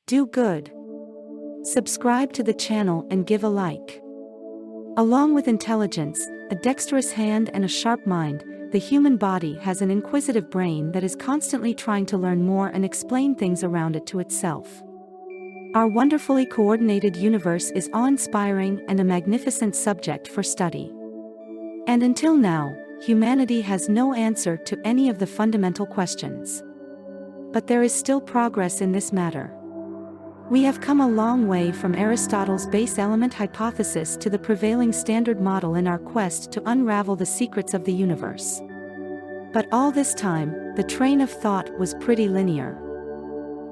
Do good. Subscribe to the channel and give a like. Along with intelligence, a dexterous hand and a sharp mind, the human body has an inquisitive brain that is constantly trying to learn more and explain things around it to itself. Our wonderfully coordinated universe is awe-inspiring and a magnificent subject for study. And until now, humanity has no answer to any of the fundamental questions. But there is still progress in this matter. We have come a long way from Aristotle's base element hypothesis to the prevailing standard model in our quest to unravel the secrets of the universe. But all this time, the train of thought was pretty linear.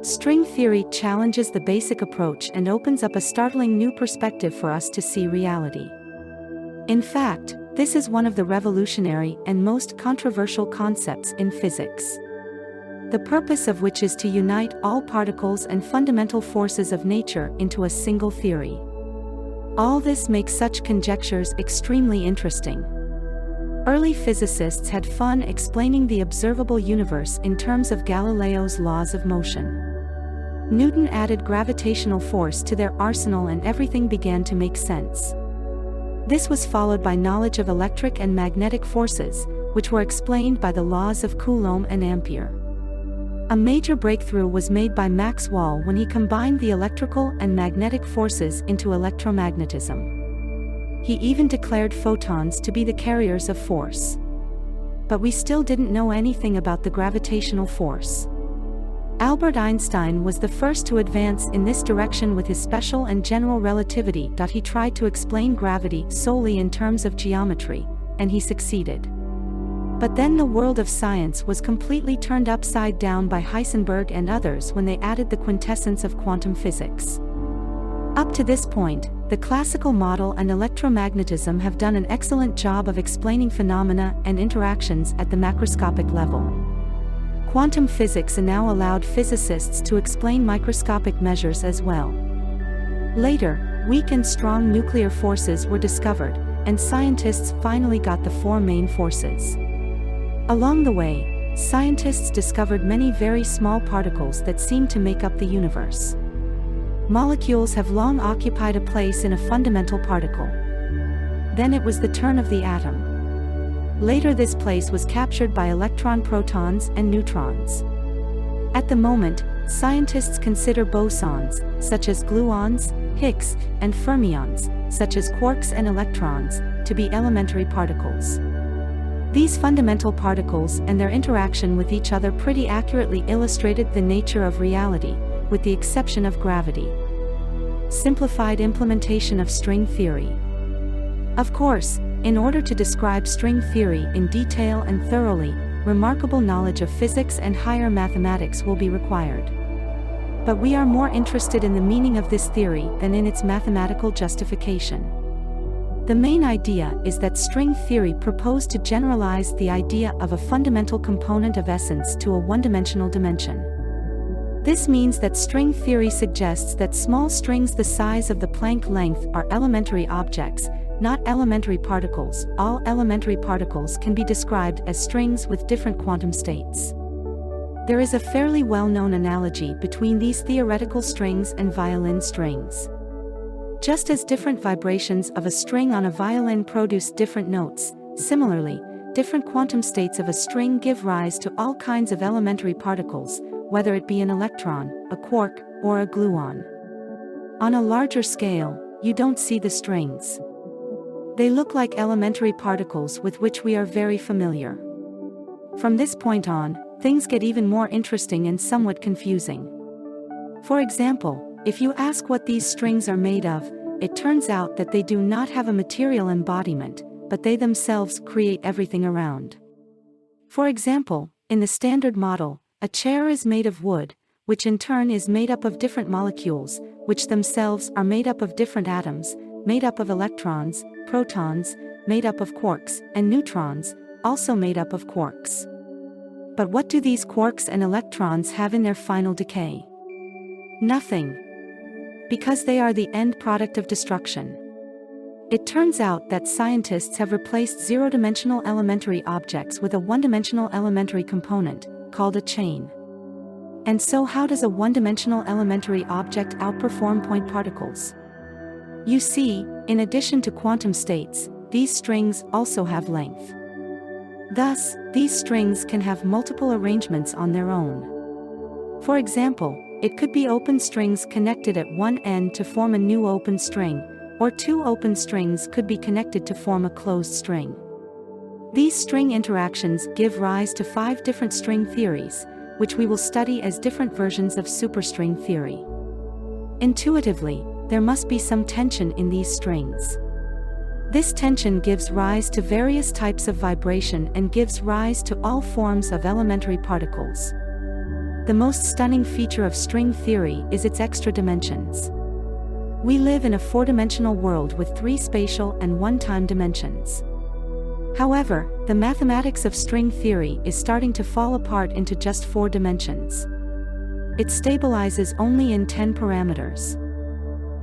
String theory challenges the basic approach and opens up a startling new perspective for us to see reality. In fact, this is one of the revolutionary and most controversial concepts in physics. The purpose of which is to unite all particles and fundamental forces of nature into a single theory. All this makes such conjectures extremely interesting. Early physicists had fun explaining the observable universe in terms of Galileo's laws of motion. Newton added gravitational force to their arsenal and everything began to make sense. This was followed by knowledge of electric and magnetic forces, which were explained by the laws of Coulomb and Ampere. A major breakthrough was made by Maxwell when he combined the electrical and magnetic forces into electromagnetism. He even declared photons to be the carriers of force. But we still didn't know anything about the gravitational force. Albert Einstein was the first to advance in this direction with his special and general relativity. He tried to explain gravity solely in terms of geometry, and he succeeded. But then the world of science was completely turned upside down by Heisenberg and others when they added the quintessence of quantum physics. Up to this point, the classical model and electromagnetism have done an excellent job of explaining phenomena and interactions at the macroscopic level. Quantum physics now allowed physicists to explain microscopic measures as well. Later, weak and strong nuclear forces were discovered, and scientists finally got the four main forces. Along the way, scientists discovered many very small particles that seem to make up the universe. Molecules have long occupied a place in a fundamental particle. Then it was the turn of the atom. Later this place was captured by electron protons and neutrons. At the moment, scientists consider bosons, such as gluons, Higgs, and fermions, such as quarks and electrons, to be elementary particles. These fundamental particles and their interaction with each other pretty accurately illustrated the nature of reality, with the exception of gravity. Simplified implementation of string theory. Of course, in order to describe string theory in detail and thoroughly, remarkable knowledge of physics and higher mathematics will be required. But we are more interested in the meaning of this theory than in its mathematical justification. The main idea is that string theory proposed to generalize the idea of a fundamental component of essence to a one-dimensional dimension. This means that string theory suggests that small strings the size of the Planck length are elementary objects, not elementary particles. All elementary particles can be described as strings with different quantum states. There is a fairly well-known analogy between these theoretical strings and violin strings. Just as different vibrations of a string on a violin produce different notes, similarly, different quantum states of a string give rise to all kinds of elementary particles, whether it be an electron, a quark, or a gluon. On a larger scale, you don't see the strings. They look like elementary particles with which we are very familiar. From this point on, things get even more interesting and somewhat confusing. For example, if you ask what these strings are made of, it turns out that they do not have a material embodiment, but they themselves create everything around. For example, in the standard model, a chair is made of wood, which in turn is made up of different molecules, which themselves are made up of different atoms, made up of electrons, protons, made up of quarks, and neutrons, also made up of quarks. But what do these quarks and electrons have in their final decay? Nothing. Because they are the end product of destruction. It turns out that scientists have replaced zero-dimensional elementary objects with a one-dimensional elementary component, called a chain. And so how does a one-dimensional elementary object outperform point particles? You see, in addition to quantum states, these strings also have length. Thus, these strings can have multiple arrangements on their own. For example, it could be open strings connected at one end to form a new open string, or two open strings could be connected to form a closed string. These string interactions give rise to 5 different string theories, which we will study as different versions of superstring theory. Intuitively, there must be some tension in these strings. This tension gives rise to various types of vibration and gives rise to all forms of elementary particles. The most stunning feature of string theory is its extra dimensions. We live in a 4-dimensional world with 3 spatial and 1 time dimensions. However, the mathematics of string theory is starting to fall apart into just 4 dimensions. It stabilizes only in 10 parameters.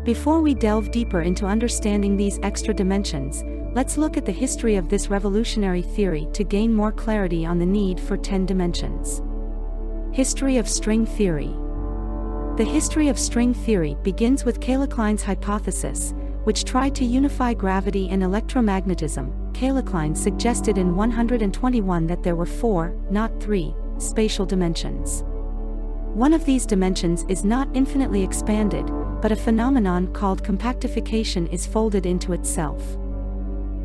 Before we delve deeper into understanding these extra dimensions, let's look at the history of this revolutionary theory to gain more clarity on the need for 10 dimensions. History of string theory. The history of string theory begins with Kalle-Klein's hypothesis, which tried to unify gravity and electromagnetism. Kalle-Klein suggested in 121 that there were 4, not 3, spatial dimensions. One of these dimensions is not infinitely expanded, but a phenomenon called compactification is folded into itself.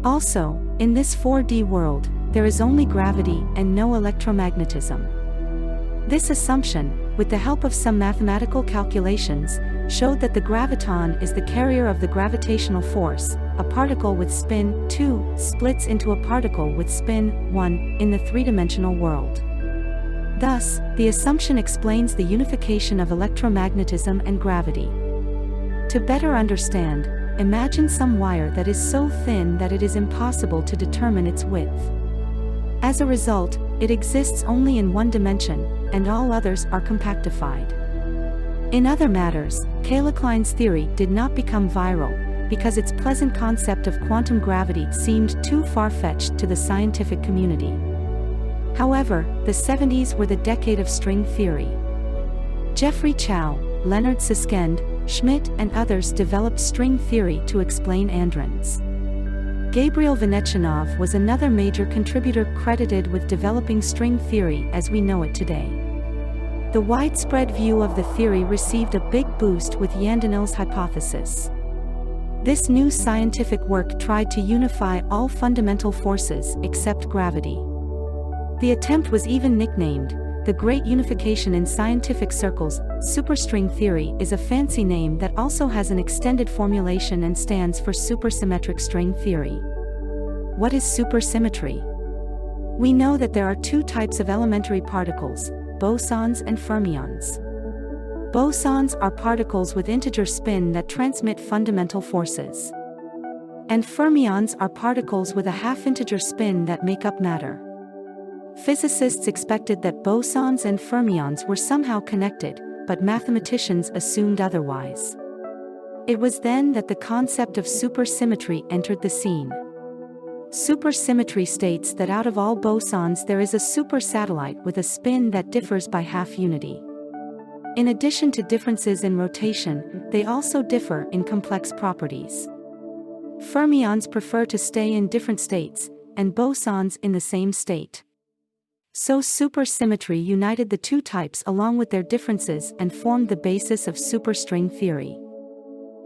Also, in this 4D world, there is only gravity and no electromagnetism. This assumption, with the help of some mathematical calculations, showed that the graviton is the carrier of the gravitational force. A particle with spin 2 splits into a particle with spin 1 in the 3-dimensional world. Thus, the assumption explains the unification of electromagnetism and gravity. To better understand, imagine some wire that is so thin that it is impossible to determine its width. As a result, it exists only in 1 dimension, and all others are compactified. In other matters, Kalle-Klein's theory did not become viral, because its pleasant concept of quantum gravity seemed too far-fetched to the scientific community. However, the 70s were the decade of string theory. Geoffrey Chow, Leonard Susskind, Schmidt and others developed string theory to explain androns. Gabriel Venetianov was another major contributor credited with developing string theory as we know it today. The widespread view of the theory received a big boost with Yandinel's hypothesis. This new scientific work tried to unify all fundamental forces except gravity. The attempt was even nicknamed the Great Unification in scientific circles. Superstring theory is a fancy name that also has an extended formulation and stands for supersymmetric string theory. What is supersymmetry? We know that there are 2 types of elementary particles, bosons and fermions. Bosons are particles with integer spin that transmit fundamental forces. And fermions are particles with a half-integer spin that make up matter. Physicists expected that bosons and fermions were somehow connected, but mathematicians assumed otherwise. It was then that the concept of supersymmetry entered the scene. Supersymmetry states that out of all bosons there is a supersatellite with a spin that differs by half unity. In addition to differences in rotation, they also differ in complex properties. Fermions prefer to stay in different states, and bosons in the same state. So supersymmetry united the 2 types along with their differences and formed the basis of superstring theory.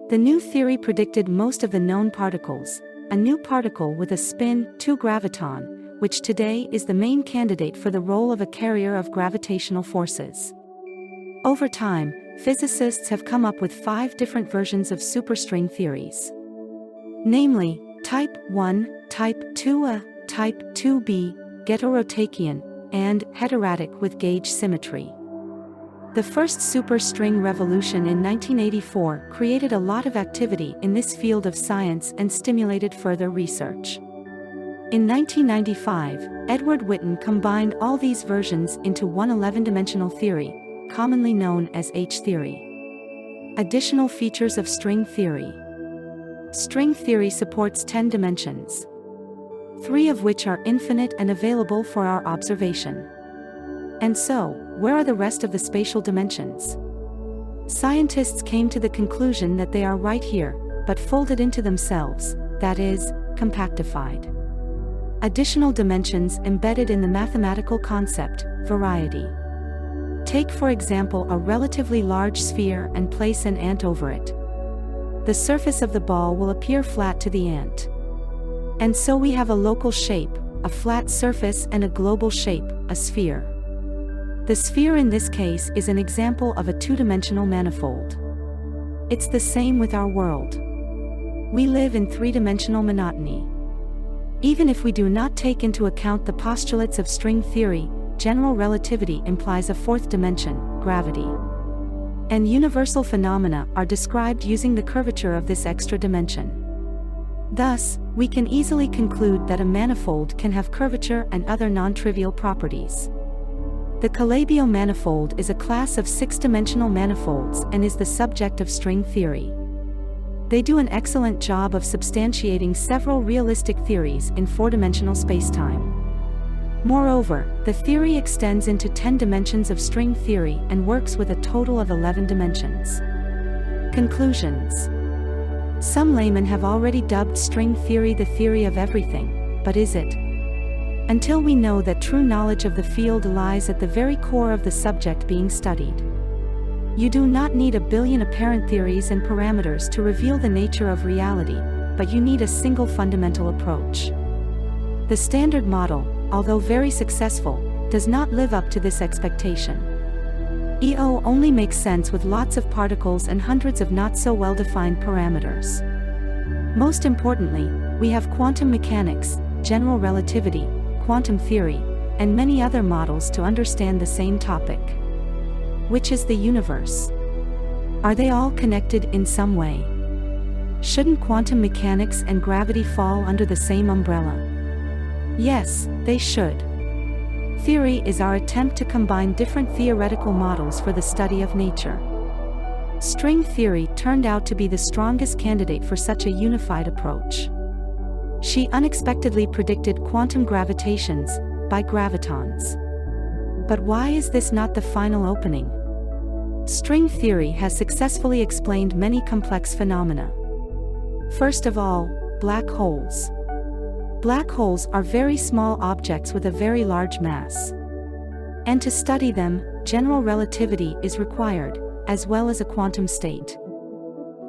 The new theory predicted most of the known particles. A new particle with a spin 2 graviton, which today is the main candidate for the role of a carrier of gravitational forces. Over time, physicists have come up with 5 different versions of superstring theories. Namely, Type 1, Type 2A, Type 2B, heterotachyon, and heterotic with gauge symmetry. The first superstring revolution in 1984 created a lot of activity in this field of science and stimulated further research. In 1995, Edward Witten combined all these versions into one 11-dimensional theory, commonly known as H-theory. Additional features of string theory. String theory supports 10 dimensions, 3 of which are infinite and available for our observation. And so, where are the rest of the spatial dimensions? Scientists came to the conclusion that they are right here, but folded into themselves, that is, compactified. Additional dimensions embedded in the mathematical concept, variety. Take for example a relatively large sphere and place an ant over it. The surface of the ball will appear flat to the ant. And so we have a local shape, a flat surface, and a global shape, a sphere. The sphere in this case is an example of a two-dimensional manifold. It's the same with our world. We live in three-dimensional monotony. Even if we do not take into account the postulates of string theory, general relativity implies a fourth dimension, gravity. And universal phenomena are described using the curvature of this extra dimension. Thus, we can easily conclude that a manifold can have curvature and other non-trivial properties. The Calabi-Yau manifold is a class of six-dimensional manifolds and is the subject of string theory. They do an excellent job of substantiating several realistic theories in four-dimensional spacetime. Moreover, the theory extends into 10 dimensions of string theory and works with a total of 11 dimensions. Conclusions. Some laymen have already dubbed string theory the theory of everything, but is it? Until we know that true knowledge of the field lies at the very core of the subject being studied. You do not need a billion apparent theories and parameters to reveal the nature of reality, but you need a single fundamental approach. The Standard Model, although very successful, does not live up to this expectation. EO only makes sense with lots of particles and hundreds of not so well-defined parameters. Most importantly, we have quantum mechanics, general relativity, quantum theory, and many other models to understand the same topic. Which is the universe? Are they all connected in some way? Shouldn't quantum mechanics and gravity fall under the same umbrella? Yes, they should. Theory is our attempt to combine different theoretical models for the study of nature. String theory turned out to be the strongest candidate for such a unified approach. She unexpectedly predicted quantum gravitations by gravitons. But why is this not the final opening? String theory has successfully explained many complex phenomena. First of all, black holes. Black holes are very small objects with a very large mass. And to study them, general relativity is required, as well as a quantum state.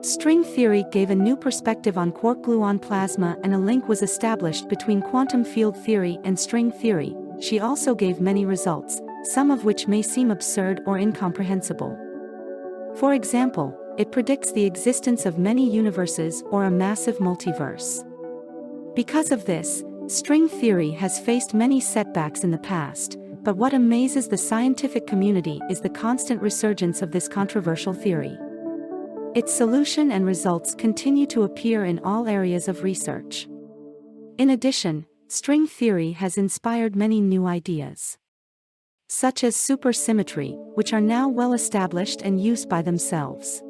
String theory gave a new perspective on quark-gluon plasma, and a link was established between quantum field theory and string theory. She also gave many results, some of which may seem absurd or incomprehensible. For example, it predicts the existence of many universes or a massive multiverse. Because of this, string theory has faced many setbacks in the past, but what amazes the scientific community is the constant resurgence of this controversial theory. Its solution and results continue to appear in all areas of research. In addition, string theory has inspired many new ideas, such as supersymmetry, which are now well established and used by themselves.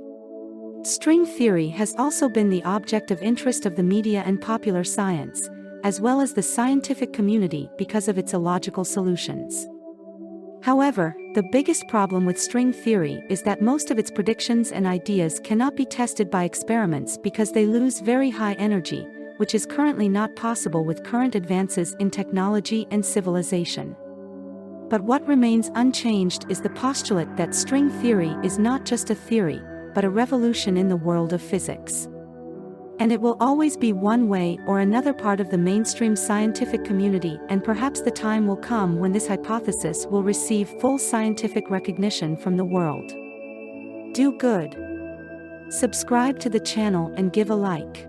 String theory has also been the object of interest of the media and popular science, as well as the scientific community because of its illogical solutions. However, the biggest problem with string theory is that most of its predictions and ideas cannot be tested by experiments because they lose very high energy, which is currently not possible with current advances in technology and civilization. But what remains unchanged is the postulate that string theory is not just a theory, but a revolution in the world of physics. And it will always be one way or another part of the mainstream scientific community, and perhaps the time will come when this hypothesis will receive full scientific recognition from the world. Do good. Subscribe to the channel and give a like.